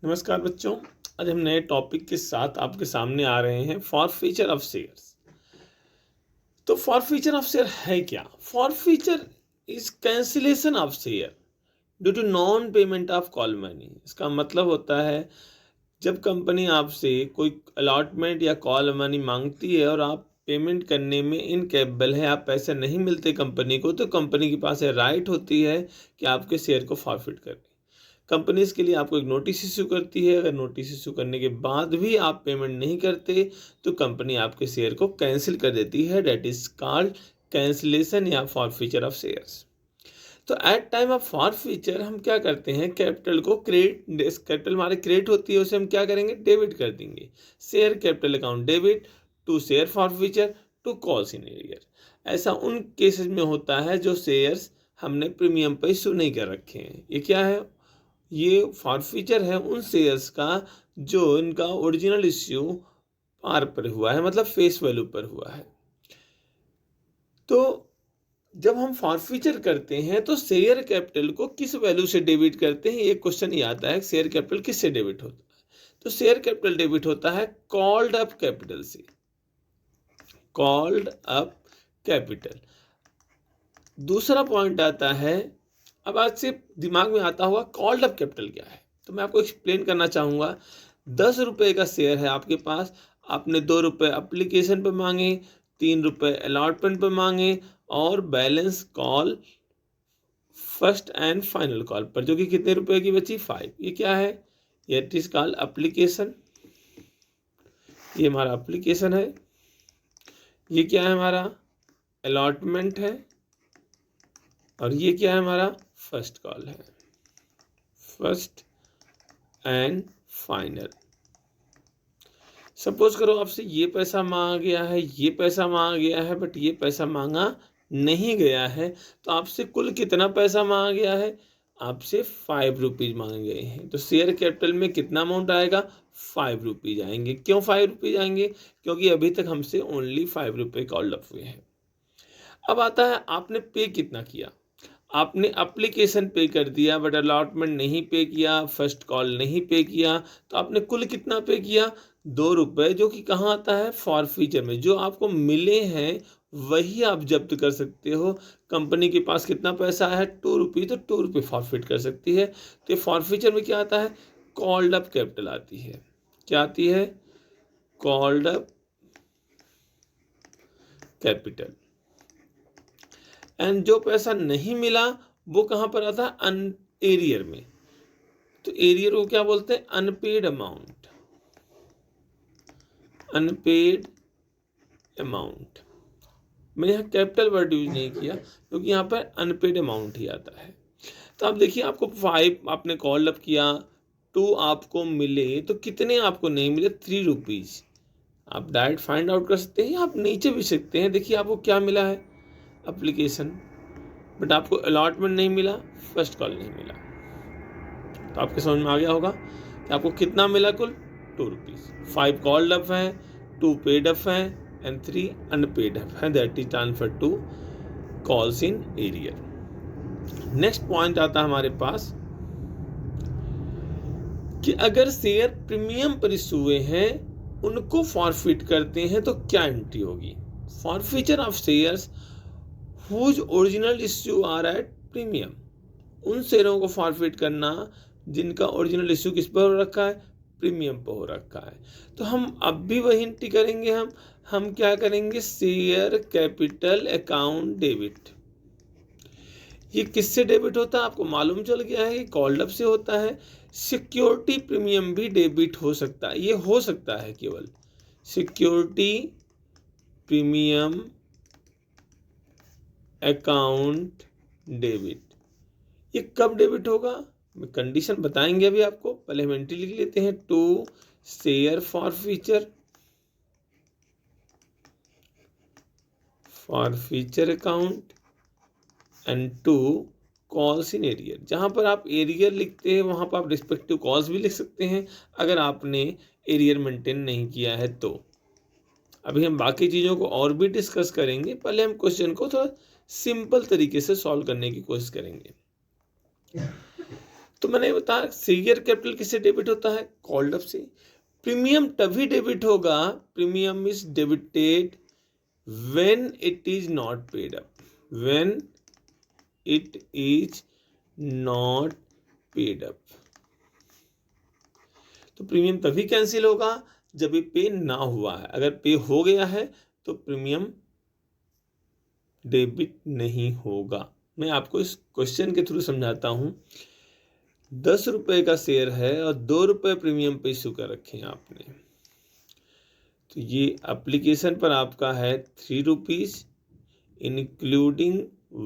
नमस्कार बच्चों। आज हम नए टॉपिक के साथ आपके सामने आ रहे हैं फॉरफीचर ऑफ शेयर्स। तो फॉरफीचर ऑफ शेयर है क्या? Forfeiture is cancellation of share due to non payment of call money. इसका मतलब होता है जब कंपनी आपसे कोई अलॉटमेंट या कॉल मनी मांगती है और आप पेमेंट करने में इनकेपेबल है, आप पैसे नहीं मिलते कंपनी को, तो कंपनी के पास राइट होती है कि आपके शेयर को फॉरफिट करनी। कंपनी इसके लिए आपको एक नोटिस इशू करती है। अगर नोटिस इशू करने के बाद भी आप पेमेंट नहीं करते तो कंपनी आपके शेयर को कैंसिल कर देती है। डेट इज कॉल्ड कैंसिलेशन या फॉरफीचर ऑफ शेयर्स। तो एट टाइम ऑफ फॉरफीचर हम क्या करते हैं, कैपिटल को कैपिटल हमारे क्रेडिट होती है, उसे हम क्या करेंगे, डेबिट कर देंगे। Share capital account debit to share forfeiture to call in arrear. ऐसा उन केसेस में होता है जो शेयर्स हमने प्रीमियम पर इशू नहीं कर रखे हैं। ये क्या है? ये फॉरफीचर है उन शेयर्स का जो इनका ओरिजिनल इश्यू पार पर हुआ है, मतलब फेस वैल्यू पर हुआ है। तो जब हम फॉरफीचर करते हैं तो शेयर कैपिटल को किस वैल्यू से डेबिट करते हैं, ये क्वेश्चन ये आता है। शेयर कैपिटल किससे डेबिट होता है? तो शेयर कैपिटल डेबिट होता है कॉल्ड अप कैपिटल से। Called up capital. दूसरा पॉइंट आता है, अब आज से दिमाग में आता होगा कॉल्ड अप कैपिटल क्या है, तो मैं आपको एक्सप्लेन करना चाहूँगा। 10 रुपये का शेयर है आपके पास, आपने 2 रुपये अप्लीकेशन पे मांगे, 3 रुपये अलॉटमेंट पे मांगे और balance call first and final call पर, जो कि कितने रुपए की बची, 5। ये क्या है? ये इट इज कॉल्ड अप्लीकेशन। ये हमारा अप्लीकेशन है। ये क्या है? हमारा अलॉटमेंट है। और ये क्या है? हमारा फर्स्ट कॉल है, फर्स्ट एंड फाइनल। सपोज करो आपसे ये पैसा मांगा गया है, ये पैसा मांगा गया है, बट ये पैसा मांगा नहीं गया है। तो आपसे कुल कितना पैसा मांगा गया है? आपसे 5 रुपीज़ मांगे गए हैं। तो शेयर कैपिटल में कितना अमाउंट आएगा? 5 रुपीज़ आएंगे। क्यों 5 रुपीज़ आएंगे? क्योंकि अभी तक हमसे ओनली 5 रुपये कॉल्ड अप हुए हैं। अब आता है आपने पे कितना किया। आपने एप्लीकेशन पे कर दिया बट अलॉटमेंट नहीं पे किया, फर्स्ट कॉल नहीं पे किया, तो आपने कुल कितना पे किया? 2 रुपये, जो कि कहाँ आता है? फॉरफीचर में। जो आपको मिले हैं वही आप जब्त कर सकते हो। कंपनी के पास कितना पैसा है? 2 रुपये, तो 2 रुपये फॉरफिट कर सकती है। तो ये फॉरफीचर में क्या आता है? कॉल्ड अप कैपिटल आती है। क्या आती है? Called up capital. एंड जो पैसा नहीं मिला वो कहाँ पर आता है? एरियर में। तो एरियर को क्या बोलते हैं? Unpaid amount. Unpaid amount. मैंने यहाँ कैपिटल वर्ड यूज नहीं किया क्योंकि यहाँ पर अनपेड अमाउंट ही आता है। तो आप देखिए, आपको 5 आपने कॉल अप किया, 2 आपको मिले, तो कितने आपको नहीं मिले? 3 रुपीज़। आप डायरेक्ट फाइंड आउट कर सकते हैं, आप नीचे भी सकते हैं। देखिए आपको क्या मिला है? एप्लीकेशन, बट आपको अलॉटमेंट नहीं मिला, फर्स्ट कॉल नहीं मिला। तो आपके समझ में आ गया होगा कि आपको कितना मिला कुल? 2 रुपीज़। 5 कॉल्ड अप हैं, 2 पेड अप हैं एंड 3 अनपेड अप हैं। That is transfer to calls in arrear. Next point आता है हमारे पास कि अगर शेयर प्रीमियम पर इशू हुए हैं, उनको फॉरफिट करते हैं, तो क्या एंट्री होगी? Forfeiture of shares whose original issue are at premium. उन शेयरों को फॉरफिट करना जिनका ओरिजिनल इश्यू किस पर हो रखा है? प्रीमियम पर हो रखा है। तो हम अब भी वही एंट्री करेंगे। हम क्या करेंगे? Share capital account debit. ये किससे डेबिट होता है? आपको मालूम चल गया है कि कॉल्ड अप से होता है। सिक्योरिटी प्रीमियम भी डेबिट हो सकता है। ये हो सकता है केवल सिक्योरिटी प्रीमियम अकाउंट डेबिट। ये कब डेबिट होगा? कंडीशन बताएंगे अभी आपको। पहले हम एंट्री लिख लेते हैं, to share forfeiture account and to calls in arrear. जहां पर आप एरियर लिखते हैं वहां पर आप रिस्पेक्टिव कॉल्स भी लिख सकते हैं, अगर आपने एरियर मेंटेन नहीं किया है तो। अभी हम बाकी चीज़ों को और भी डिस्कस करेंगे, पहले हम क्वेश्चन को थोड़ा सिंपल तरीके से सॉल्व करने की कोशिश करेंगे। तो मैंने बताया शेयर कैपिटल किससे डेबिट होता है, कॉल्ड अप से। प्रीमियम तभी डेबिट होगा, premium is debited when it is not paid up, when it is not paid up. तो प्रीमियम तभी कैंसिल होगा जब ये पे ना हुआ है। अगर पे हो गया है तो प्रीमियम डेबिट नहीं होगा। मैं आपको इस क्वेश्चन के थ्रू समझाता हूं। 10 रुपए का शेयर है और 2 रुपए प्रीमियम पे इशू कर रखे हैं आपने, तो ये एप्लीकेशन पर आपका है 3 रुपीज इंक्लूडिंग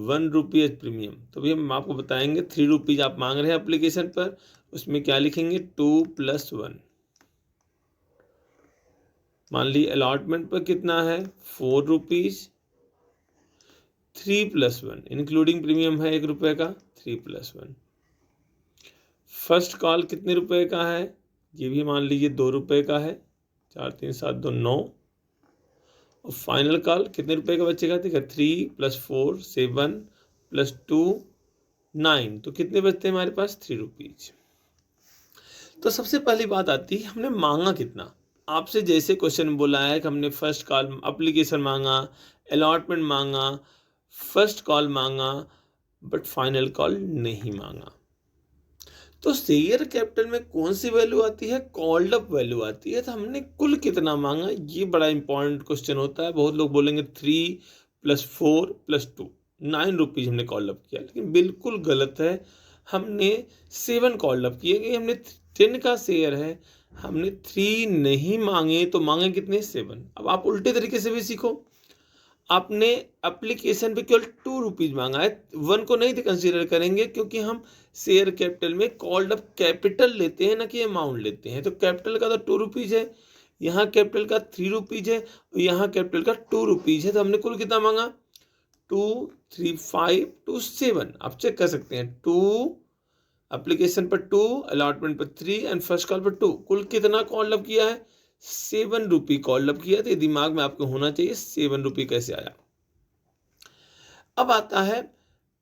1 रुपी एज प्रीमियम। तो भैया हम आपको बताएंगे 3 रुपीज आप मांग रहे हैं एप्लीकेशन पर, उसमें क्या लिखेंगे 2+1। मान ली अलॉटमेंट पर कितना है 4 रुपीज, 3+1 इंक्लूडिंग प्रीमियम है 1 रुपए का, 3+1। फर्स्ट कॉल कितने रुपए का है, ये भी मान लीजिए 2 रुपए का है, 4 3 7 2 9। और फाइनल कॉल कितने रुपए का बचेगा, देखा 3+4 7 +2 9, तो कितने बचते हैं हमारे पास 3 रुपीज। तो सबसे पहली बात आती है हमने मांगा कितना। आपसे जैसे क्वेश्चन बोला है कि हमने फर्स्ट कॉल एप्लीकेशन मांगा, अलॉटमेंट मांगा, फर्स्ट कॉल मांगा, बट फाइनल कॉल नहीं मांगा। तो शेयर कैपिटल में कौन सी वैल्यू आती है, कॉल्ड अप वैल्यू आती है। तो हमने कुल कितना मांगा, ये बड़ा इंपॉर्टेंट क्वेश्चन होता है। बहुत लोग बोलेंगे 3+4+2 9 रुपीज हमने कॉल्ड अप किया, लेकिन बिल्कुल गलत है। हमने 7 कॉल्ड अप किए कि हमने 10 का शेयर है, हमने 3 नहीं मांगे तो मांगे कितने 7। अब आप उल्टे तरीके से भी सीखो। आपने एप्लीकेशन पे केवल 2 रुपीज मांगा है, 1 को नहीं कंसीडर करेंगे क्योंकि हम शेयर कैपिटल में कॉल्ड अप कैपिटल लेते हैं ना कि अमाउंट लेते हैं। तो कैपिटल का तो 2 रुपीज है, यहाँ कैपिटल का 3 रुपीज है, यहाँ कैपिटल का 2 रुपीज है। तो हमने कुल कितना मांगा 2 3 5 2 7। आप चेक कर सकते हैं 2 एप्लीकेशन पर 2, अलॉटमेंट पर 3 एंड फर्स्ट कॉल पर 2, कुल कितना कॉल्ड अप किया है 7 रुपी कॉल्ड अप किया। तो ये दिमाग में आपको होना चाहिए 7 रुपी कैसे आया। अब आता है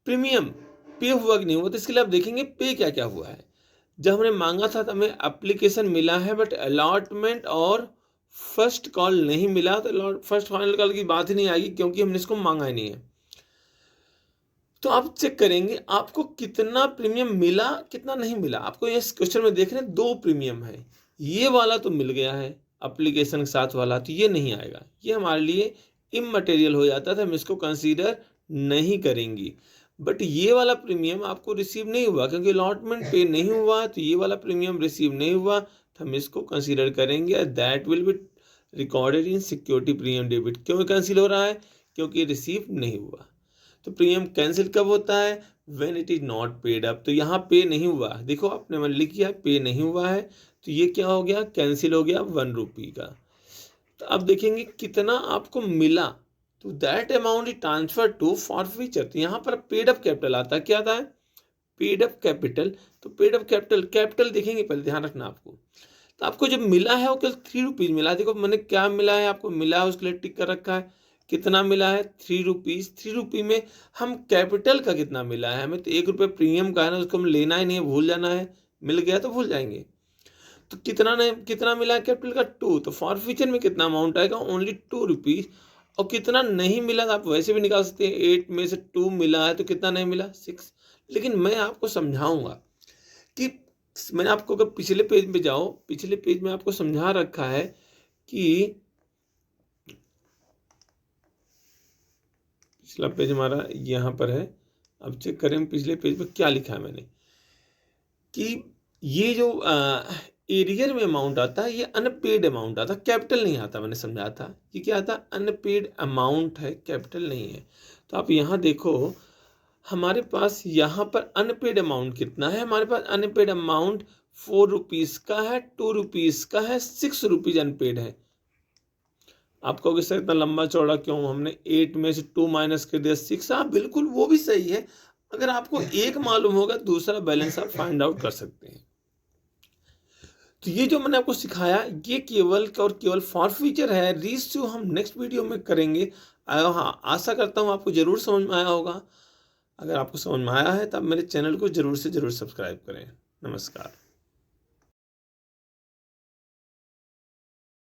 प्रीमियम पे हुआ कि नहीं हुआ। तो इसके लिए आप देखेंगे पे क्या क्या हुआ है। जब हमने मांगा था तो हमें एप्लीकेशन मिला है, बट अलॉटमेंट और फर्स्ट कॉल नहीं मिला। तो फर्स्ट फाइनल कॉल की बात ही नहीं आएगी क्योंकि हमने इसको मांगा ही नहीं है। तो आप चेक करेंगे आपको कितना प्रीमियम मिला कितना नहीं मिला। आपको इस क्वेश्चन में देख रहे हैं 2 प्रीमियम है, ये वाला तो मिल गया है एप्लीकेशन के साथ वाला, तो ये नहीं आएगा, ये हमारे लिए इममटेरियल हो जाता था, हम इसको कंसीडर नहीं करेंगे। बट ये वाला प्रीमियम आपको रिसीव नहीं हुआ क्योंकि अलॉटमेंट पे नहीं हुआ, तो ये वाला प्रीमियम रिसीव नहीं हुआ, तो हम इसको कंसीडर करेंगे that will be recorded in security premium debit. क्यों कैंसिल हो रहा है, क्योंकि रिसीव नहीं हुआ। तो प्रीमियम कैंसिल कब होता है, when it is not paid up. तो यहाँ पे नहीं हुआ, देखो आपने मन लिख किया पे नहीं हुआ है, तो ये क्या हो गया कैंसिल हो गया 1 रुपी का। तो अब देखेंगे कितना आपको मिला, तो that amount is transfer to forfeiture. तो यहाँ पर पेड अप कैपिटल आता है, क्या आता है पेड अप कैपिटल। तो पेड अप कैपिटल कैपिटल देखेंगे पहले, ध्यान रखना आपको। तो आपको जब मिला है वो केवल 3 रुपीज मिला है। देखो मैंने क्या मिला है आपको, मिला है उसके लिए टिक कर रखा है, कितना मिला है 3 रुपीज। 3 रुपी में हम कैपिटल का कितना मिला है, हमें तो 1 रुपये प्रीमियम का है ना, उसको हम लेना ही नहीं है, भूल जाना है, मिल गया तो भूल जाएंगे। तो कितना मिला है कैपिटल का 2, तो फॉरफीचर में कितना अमाउंट आएगा ओनली 2 रुपीज। और कितना नहीं मिला तो आप वैसे भी निकाल सकते हैं, 8 में से 2 मिला है तो कितना नहीं मिला 6। लेकिन मैं आपको समझाऊंगा कि मैंने आपको अगर पिछले पेज पे जाओ, पिछले पेज में आपको समझा रखा है कि पिछला पेज हमारा यहाँ पर है। अब चेक करें पिछले पेज पे क्या लिखा है मैंने, कि ये जो एरियर में अमाउंट आता है ये अनपेड अमाउंट आता है, कैपिटल नहीं आता। मैंने समझा था कि क्या आता, अनपेड अमाउंट है, कैपिटल नहीं है। तो आप यहाँ देखो हमारे पास यहाँ पर अनपेड अमाउंट कितना है, हमारे पास अनपेड अमाउंट 4 रुपीज का है, 2 रुपीज का है, 6 रुपीज अनपेड है। आप कहोगे सर इतना लंबा चौड़ा क्यों, हमने 8 में से 2 माइनस कर दिया 6। हाँ बिल्कुल वो भी सही है, अगर आपको एक मालूम होगा दूसरा बैलेंस आप फाइंड आउट कर सकते हैं। तो ये जो मैंने आपको सिखाया ये केवल और केवल फॉरफीचर है, रीइश्यू हम नेक्स्ट वीडियो में करेंगे। हाँ आशा करता हूँ आपको जरूर समझ में आया होगा। अगर आपको समझ में आया है तब मेरे चैनल को ज़रूर से ज़रूर सब्सक्राइब करें। नमस्कार।